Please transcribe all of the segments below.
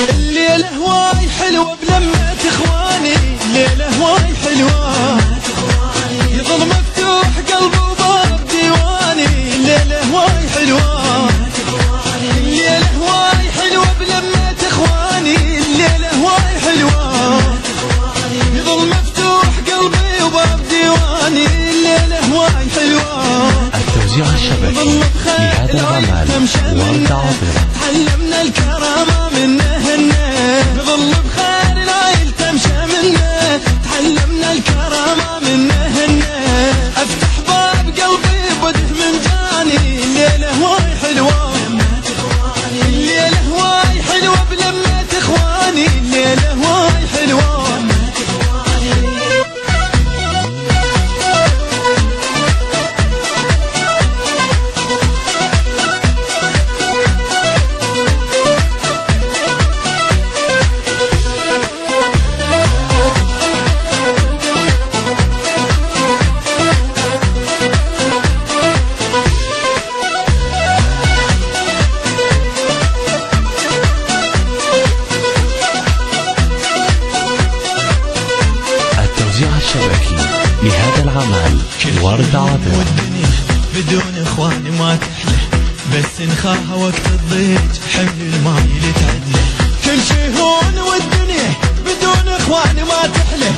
الليلة هواي حلوة بلمة اخواني، الليلة هواي حلوة يظل مفتوح قلبي وباب ديواني، الليلة هواي حلوة، الليلة هواي حلوة بلمة اخواني، الليلة هواي حلوة يظل مفتوح قلبي وباب ديواني، الليلة هواي حلوة. التوزيع الشبكي لهذا العمل ورد عاطرة. تعلمنا الكرامة منهن، نظل بخير العيل تمشى منه، تعلمنا الكرامة منهن، افتح باب قلبي بده من جاني، الليلة هواي حلوة، الليلة هواي حلوة بلمة اخواني، الليلة هواي حلوة. الشبكي لهذا العمل ورد عاطرة. والدنيا بدون اخواني ما تحلى، بس نخاها وقت الضيق حمل الماي اللي تعدله، كل شي هون والدنيا بدون اخواني ما تحلى،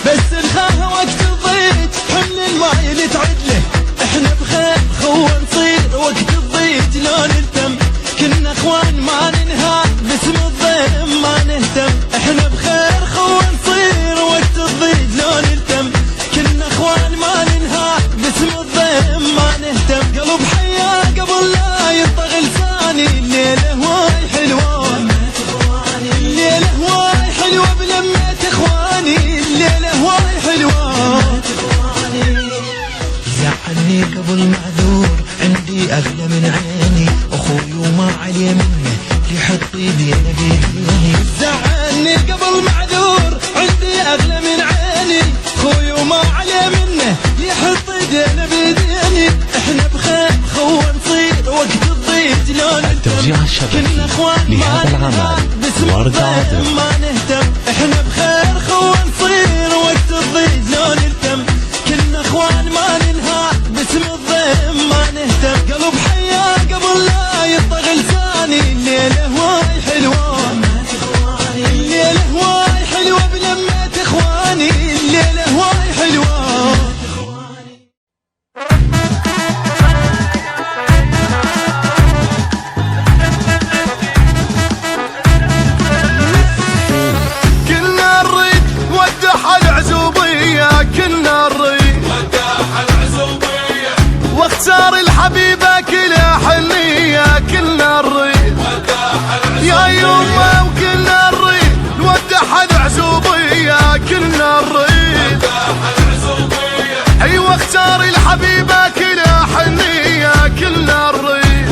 بس نخاها وقت الضيق حمل الماي اللي تعدله، احنا بخير خو نصير وقت الضيق لو نلتم، كنا اخوان ما ننهى باسم الضيم ما نهتم، احنا بخير خو نصير وقت الضيق لو نلتم، كنا اخوان ما ننهى باسم الضيم ما نهتم، قلب حيا قبل لا يطغى لساني، الليلة هواي حلوة، الليلة هواي حلوة بلمة اخواني، الليلة هواي حلوة. زعلني قبل معذور عندي اغلى من عيني، اخوي وما عليه منه يحط ايدينا بيديني، زعلني قبل معذور عندي اغلى من عيني، اخوي وما عليه منه يحط ايدينا بيديني، احنا بخير خو نصير وقت الضيق لو التوزيع الشبكي لهذا العمل ورد عاطرة. ما نهتم، احنا بخير خو نصير وقت الضيق لو نلتم، كنا اخوان ما ننهى باسم الضيم ما نهتم، قلب حيا قبل لا يطغى لساني، الليلة هواي حلوة، الليلة هواي حلوة بلمة اخواني، الليلة هواي حلوة. كنا نريد ودح العزوبية، كنا نريد ودح العزوبية، واختار الحبيبة كلها حنية، كنا نريد يا يوم، وكنا نريد نودح العزوبية، كنا نريد اي واختار الحبيبة كلها حنية، كنا نريد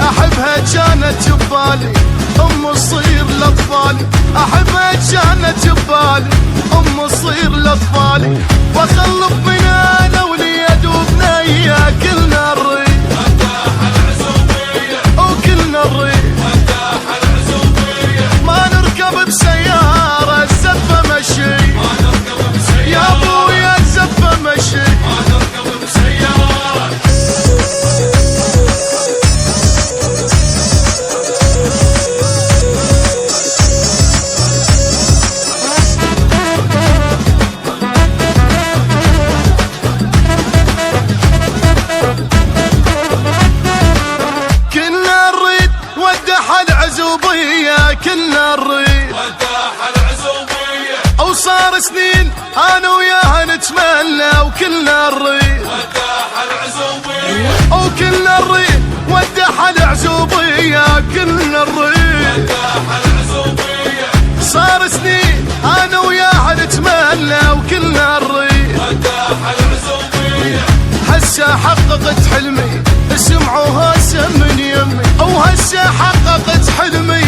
احبها كانت جبالي ام الصير لاطفالي، احبها كانت جبالي ام الصير لاطفالي، واخلف من انا وليد وبنيه، كلنا نريد وكلنا نريد ما نركب بسيارة الزفة مشي، يا ابويا الزفة مشي، كنا نريد ودح العزوبية، كنا نريد ودح العزوبية، وصار سنين انا وياها نتمنى، وكلنا نريد ودح العزوبية، وكلنا نريد ودح العزوبية، كلنا نريد ودح العزوبية، صار سنين انا وياها نتمنى، وكلنا نريد ودح العزوبية، هسه حققت حلمي اسمعوها من يمي، وهسه حققت حلمي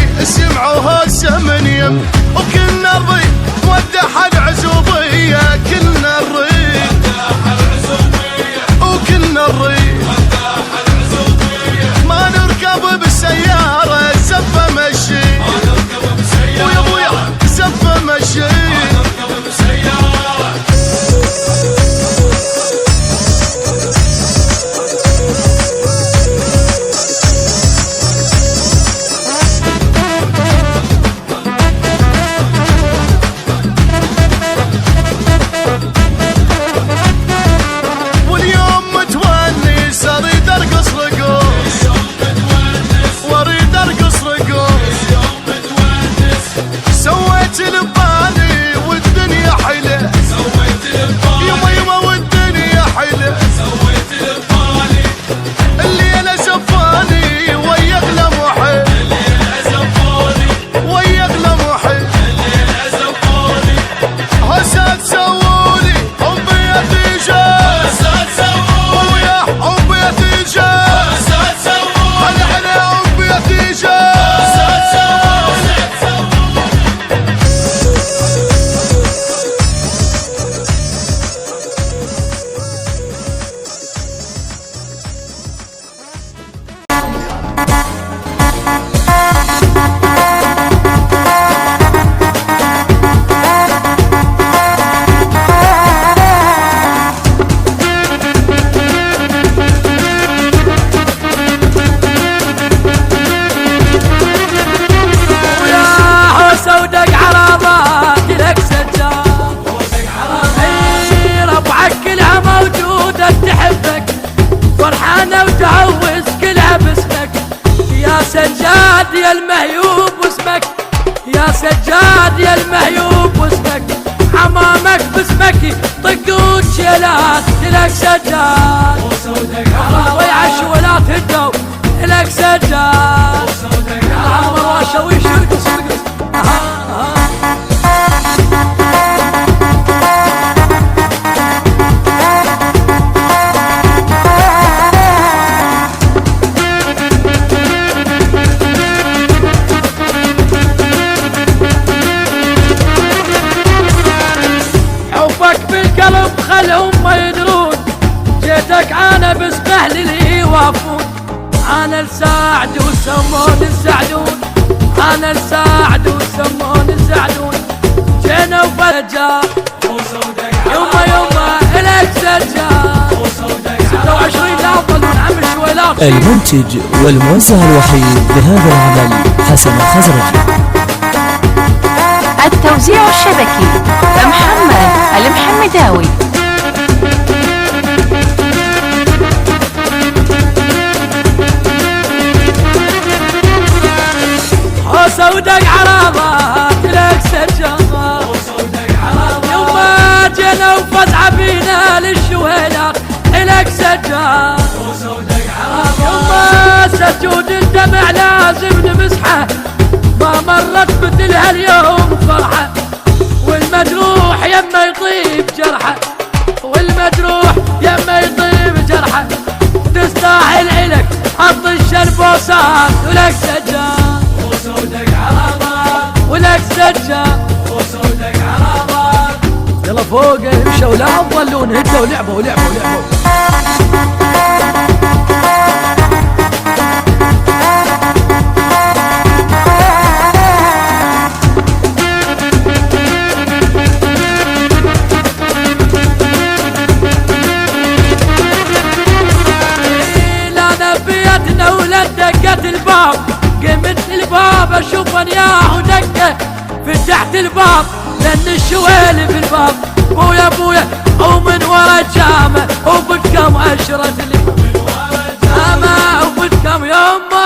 وكنا الريد ودح العزوبية، كنا الريد وكنا الريد ما نركب بالسيارة زفة مشي، ويا ابويا زفة مشي. سجاد يا المهيوب واسمك، يا سجاد يا المهيوب واسمك، حمامك باسمك طقوت شيلات لك سجاد، ويعش ولا تهدوا لك سجاد، العمر واشويش ارقص ارقص. بالقلب خلهم ما يدرون، جيتك انا باسمه للي يوافون، انا الساعد وسمون السعدون، انا الساعد وسمون السعدون، جينا وفرجا يما يما الك سجا 26 الافضل من عم الشويلات. المنتج والموزع الوحيد لهذا العمل حسن الخزرجي. التوزيع الشبكي محمد المحمداوي. حوسة ودق عرضات لك سجا، يوم جينا وفزع بينا للشويلات لك سجا، يوم سجود الدمع لازم نمسحه، ما مرت مثل هاليوم فرحة، والمجروح يما يطيب جرحه، والمجروح يما يطيب جرحه، تستاهل إلك حط الشربوسات ولك سجاد، ولك سجاد، يلا فوق امشوا لا تظلون، هدوا ولعبوا ولعبوا ولعبوا. دقت الباب، قمت الباب اشوف انياه ودقه، فتحت الباب لان الشويل في الباب، بويا بويا ومن ورا جامه وبكم اشرت لي من ورا جامه وبكم يما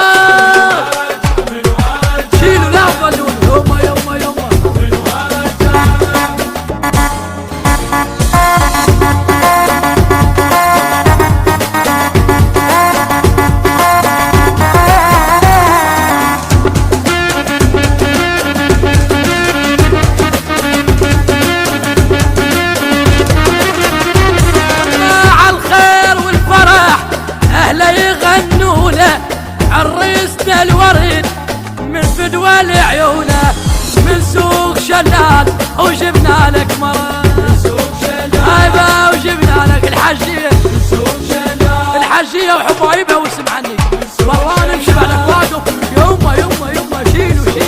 شيلوا لا تظلون يما يما يما من ورا جامه. عريسنا الورد من فدوى لعيونه، من سوق شلال وجبنا لك مرض هايبة وجبنا لك الحجية الحجية وحبايبها واسم عني والله نمشي بعد اخواتهم يما يما يما شيلوا شيلوا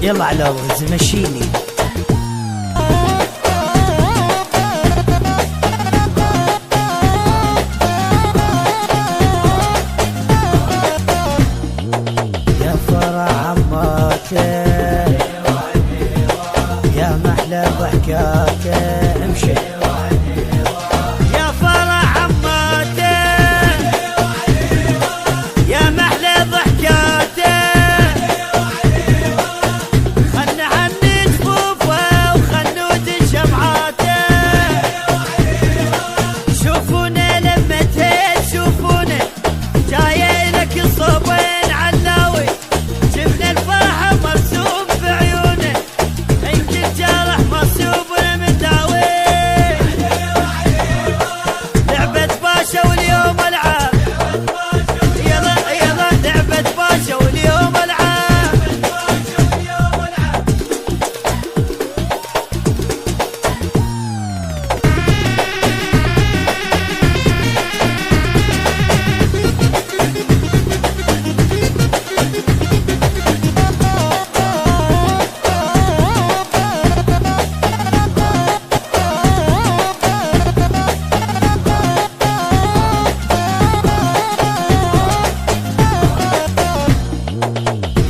يلا على وز مشيني. يا فرح عماته يا محلى ضحكاته امشي. يا فرح عماته يا محلى ضحكاته خلنا عني جفوفه وخلود شمعاته. شوفونا لمتين شوفونا جايه لك الصوبين علاوي. شفنا الفرحه مرسوم بعيونه انت الجرح مرسوم مداوي. لعبة باشا واليوم العاب يلا يلا لعبة باشا واليوم العاب.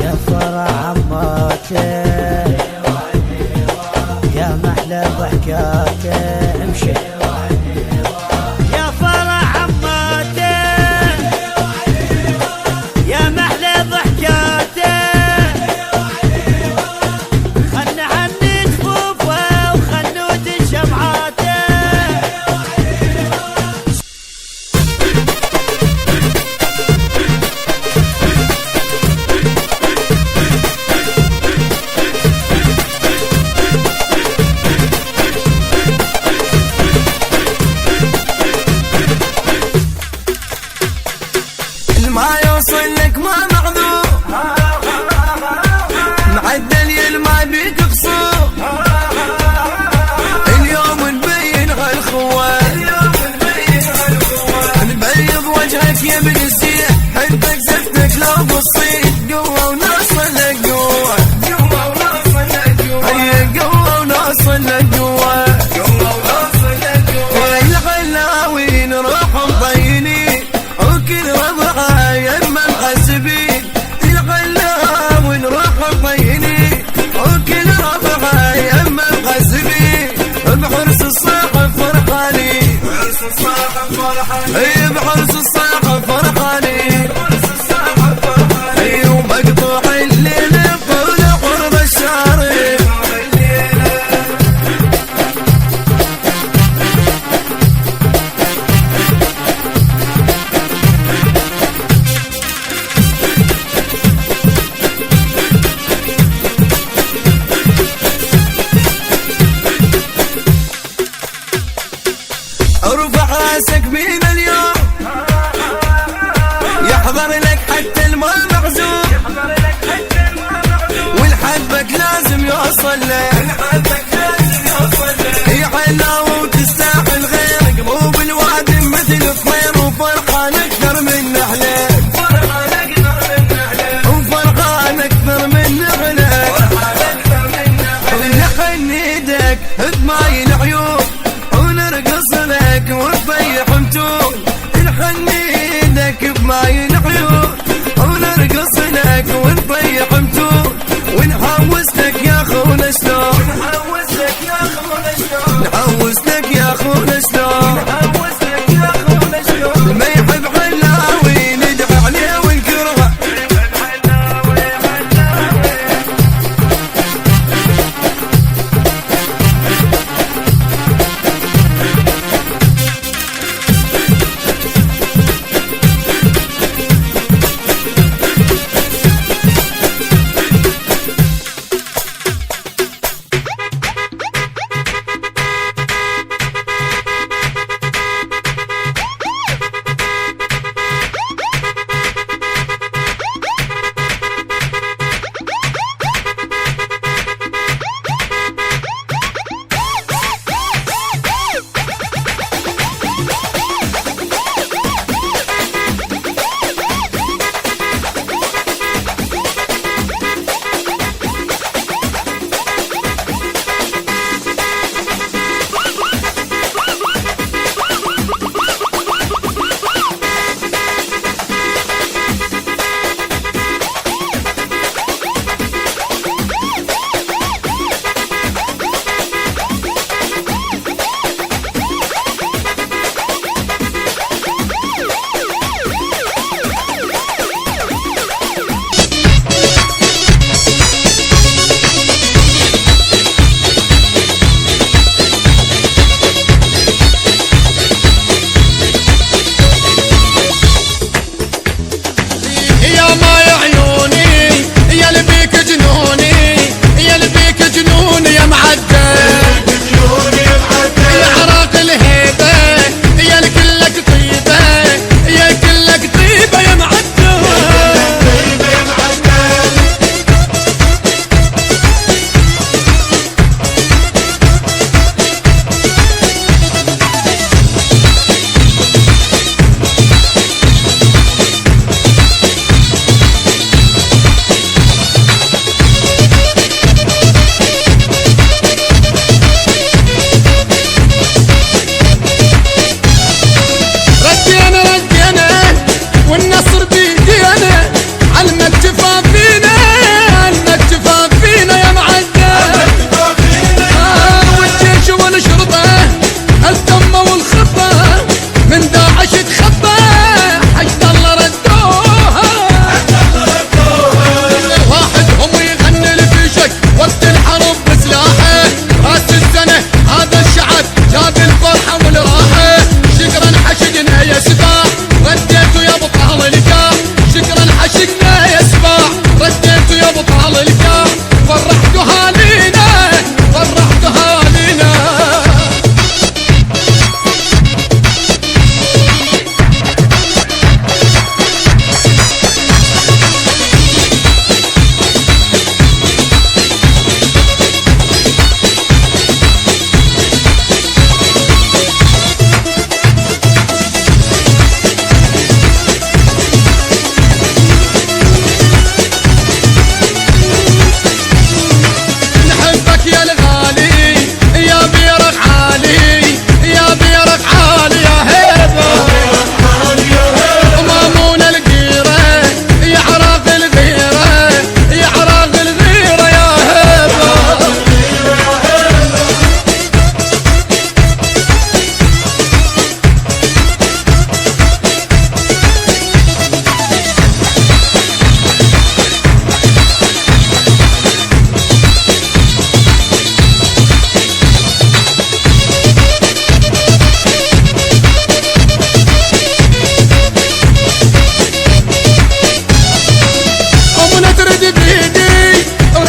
يا فرح عماته يا محلى ضحكاته امشي. يا فرح عماته يا محلى ضحكاته خلنا عني جفوفه وخلود شمعاته. ما يوصل لك ما معذور معدل ما بيك قصور. اليوم نبين هالخوان نبيض وجهك يا ابن الزين حبك زفتك لو بصيت قوة ونوصل لك قوة. هي قوة ونوصل لك قوة. الغلاوي نروح مضينين وكل وضعها يما محسبين. الغلاوي نروح مضينين وكل وضعها يما محسبين. بحرص الصاحب فرحانين